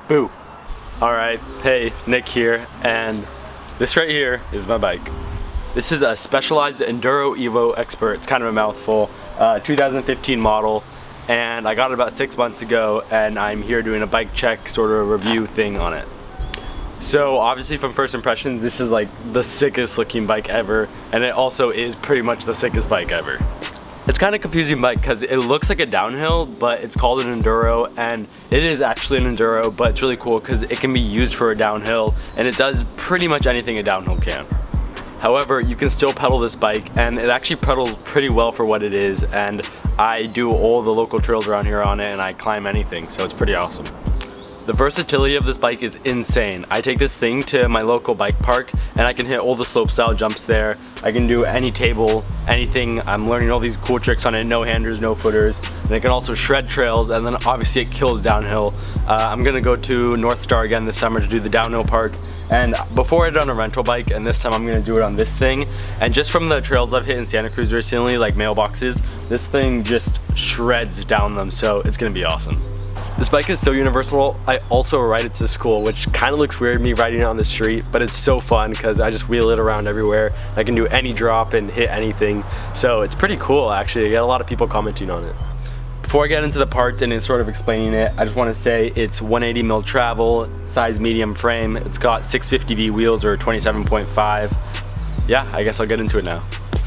Boo. Alright, hey, Nick here, and this right here is my bike. This is a Specialized Enduro Evo Expert. It's kind of a mouthful. 2015 model, and I got it about 6 months ago, and I'm here doing a bike check sort of review thing on it. So obviously from first impressions, this is like the sickest looking bike ever, and it also is pretty much the sickest bike ever. It's kind of confusing bike because it looks like a downhill, but it's called an enduro, and it is actually an enduro, but it's really cool because it can be used for a downhill, and it does pretty much anything a downhill can. However, you can still pedal this bike, and it actually pedals pretty well for what it is, and I do all the local trails around here on it, and I climb anything, so it's pretty awesome. The versatility of this bike is insane. I take this thing to my local bike park and I can hit all the slopestyle jumps there. I can do any table, anything. I'm learning all these cool tricks on it, no handers, no footers. And it can also shred trails, and then obviously it kills downhill. I'm gonna go to North Star again this summer to do the downhill park. And before I did on a rental bike, and this time I'm gonna do it on this thing. And just from the trails I've hit in Santa Cruz recently, like mailboxes, this thing just shreds down them, so it's gonna be awesome. This bike is so universal. I also ride it to school, which kind of looks weird me riding it on the street, but it's so fun because I just wheel it around everywhere. I can do any drop and hit anything, so it's pretty cool actually. I get a lot of people commenting on it. Before I get into the parts and sort of explaining it, I just want to say it's 180 mil travel, size medium frame. It's got 650V wheels or 27.5. Yeah, I guess I'll get into it now.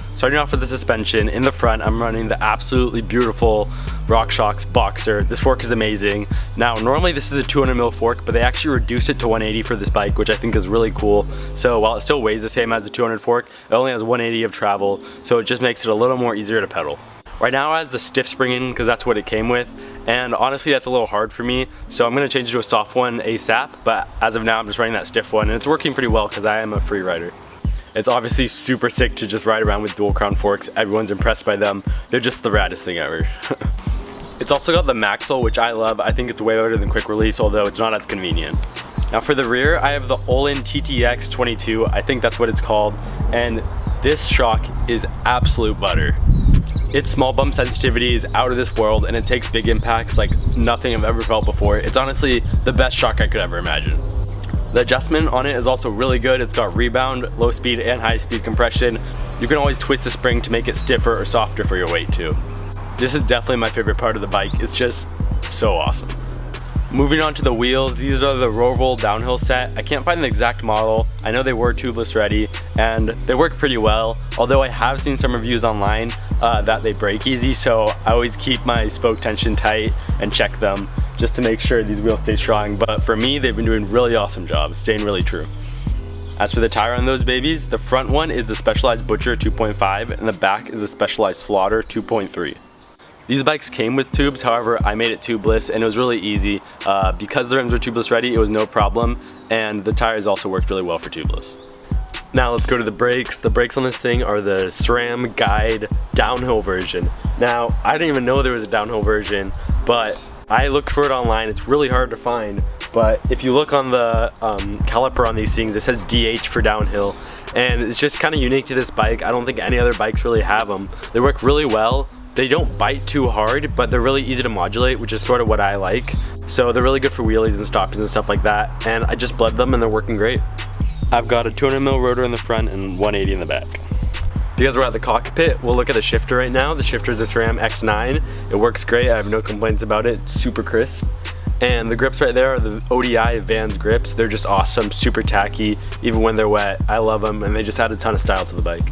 Starting off with the suspension, in the front I'm running the absolutely beautiful RockShox Boxer. This fork is amazing. Now normally this is a 200 mil fork, but they actually reduced it to 180 for this bike, which I think is really cool. So while it still weighs the same as a 200 fork, it only has 180 of travel, so it just makes it a little more easier to pedal. Right now it has the stiff spring in because that's what it came with, and honestly that's a little hard for me, so I'm going to change it to a soft one ASAP, but as of now I'm just running that stiff one, and it's working pretty well because I am a free rider. It's obviously super sick to just ride around with dual crown forks. Everyone's impressed by them. They're just the raddest thing ever. It's also got the Maxle, which I love. I think it's way better than quick release, although it's not as convenient. Now for the rear, I have the Olin TTX 22. I think that's what it's called. And this shock is absolute butter. Its small bump sensitivity is out of this world, and it takes big impacts like nothing I've ever felt before. It's honestly the best shock I could ever imagine. The adjustment on it is also really good. It's got rebound, low speed, and high speed compression. You can always twist the spring to make it stiffer or softer for your weight too. This is definitely my favorite part of the bike. It's just so awesome. Moving on to the wheels, these are the Roval downhill set. I can't find the exact model. I know they were tubeless ready, and they work pretty well. Although I have seen some reviews online that they break easy, so I always keep my spoke tension tight and check them just to make sure these wheels stay strong. But for me, they've been doing a really awesome job, staying really true. As for the tire on those babies, the front one is the Specialized Butcher 2.5 and the back is the Specialized Slaughter 2.3. These bikes came with tubes, however I made it tubeless and it was really easy. Because the rims were tubeless ready, it was no problem, and the tires also worked really well for tubeless. Now let's go to the brakes. The brakes on this thing are the SRAM Guide downhill version. Now I didn't even know there was a downhill version, but I looked for it online. It's really hard to find, but if you look on the caliper on these things, it says DH for downhill, and it's just kind of unique to this bike. I don't think any other bikes really have them. They work really well. They don't bite too hard, but they're really easy to modulate, which is sort of what I like. So they're really good for wheelies and stoppers and stuff like that, and I just bled them and they're working great. I've got a 200 mil rotor in the front and 180 in the back. Because we're at the cockpit, we'll look at the shifter right now. The shifter is a SRAM X9. It works great, I have no complaints about it, it's super crisp. And the grips right there are the ODI Vans grips. They're just awesome, super tacky, even when they're wet. I love them, and they just add a ton of style to the bike.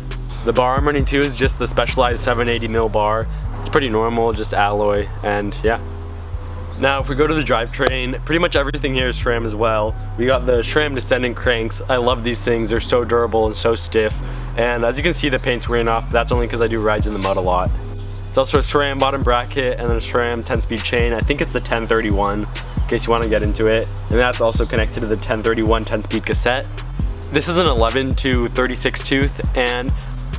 The bar I'm running to is just the Specialized 780 mil bar. It's pretty normal, just alloy, and yeah. Now if we go to the drivetrain, pretty much everything here is SRAM as well. We got the SRAM Descendant cranks. I love these things, they're so durable and so stiff. And as you can see, the paint's wearing off, but that's only because I do rides in the mud a lot. It's also a SRAM bottom bracket and then a SRAM 10-speed chain. I think it's the 1031, in case you want to get into it. And that's also connected to the 1031 10-speed cassette. This is an 11 to 36 tooth, and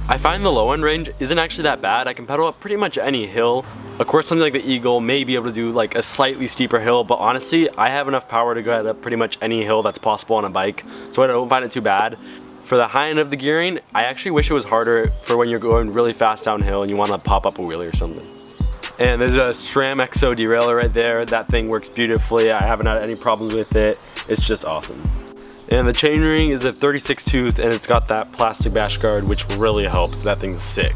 I find the low end range isn't actually that bad. I can pedal up pretty much any hill. Of course, something like the Eagle may be able to do like a slightly steeper hill, but honestly, I have enough power to go up pretty much any hill that's possible on a bike, so I don't find it too bad. For the high end of the gearing, I actually wish it was harder for when you're going really fast downhill and you want to pop up a wheelie or something. And there's a SRAM XO derailleur right there. That thing works beautifully. I haven't had any problems with it. It's just awesome. And the chainring is a 36 tooth, and it's got that plastic bash guard, which really helps. That thing's sick.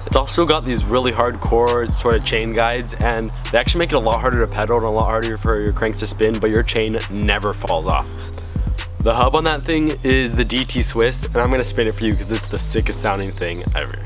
It's also got these really hardcore sort of chain guides, and they actually make it a lot harder to pedal and a lot harder for your cranks to spin, but your chain never falls off. The hub on that thing is the DT Swiss, and I'm gonna spin it for you because it's the sickest sounding thing ever.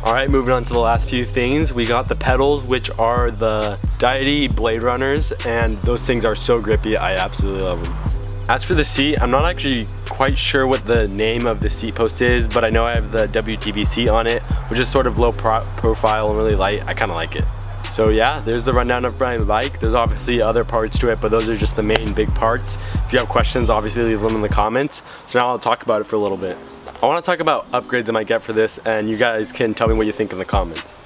Alright, moving on to the last few things. We got the pedals, which are the Deity Blade Runners, and those things are so grippy. I absolutely love them. As for the seat, I'm not actually quite sure what the name of the seat post is, but I know I have the WTB seat on it, which is sort of low profile and really light. I kind of like it. So yeah, there's the rundown of my bike. There's obviously other parts to it, but those are just the main big parts. If you have questions, obviously leave them in the comments. So now I'll talk about it for a little bit. I want to talk about upgrades I might get for this, and you guys can tell me what you think in the comments.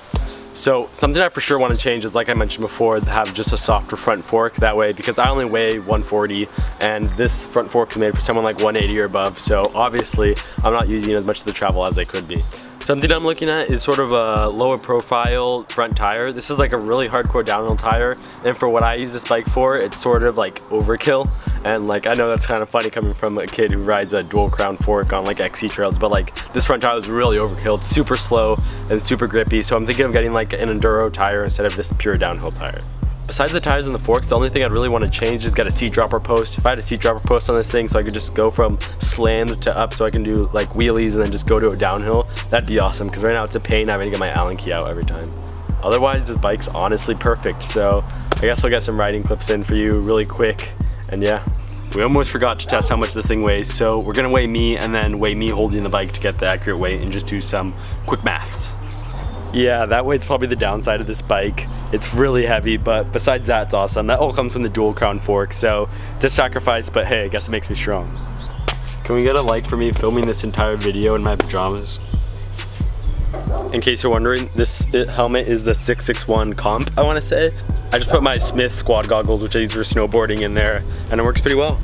So something I for sure want to change is, like I mentioned before, have just a softer front fork. That way, because I only weigh 140 and this front fork is made for someone like 180 or above, so obviously I'm not using as much of the travel as I could be. Something I'm looking at is sort of a lower profile front tire. This is like a really hardcore downhill tire, and for what I use this bike for, it's sort of like overkill. And like, I know that's kind of funny coming from a kid who rides a dual crown fork on like XC trails, but like this front tire is really overkill. It's super slow and super grippy, so I'm thinking of getting like an enduro tire instead of this pure downhill tire. Besides the tires and the forks, the only thing I'd really want to change is get a seat dropper post. If I had a seat dropper post on this thing so I could just go from slammed to up, so I can do like wheelies and then just go to a downhill, that'd be awesome, because right now it's a pain having to get my Allen key out every time. Otherwise, this bike's honestly perfect, so I guess I'll get some riding clips in for you really quick. And yeah, we almost forgot to test how much the thing weighs, so we're gonna weigh me and then weigh me holding the bike to get the accurate weight and just do some quick maths. Yeah, that weight's probably the downside of this bike. It's really heavy, but besides that, it's awesome. That all comes from the dual crown fork, so it's a sacrifice, but hey, I guess it makes me strong. Can we get a like for me filming this entire video in my pajamas? In case you're wondering, this helmet is the 661 comp, I wanna say. I just put my Smith squad goggles, which I use for snowboarding, in there, and it works pretty well.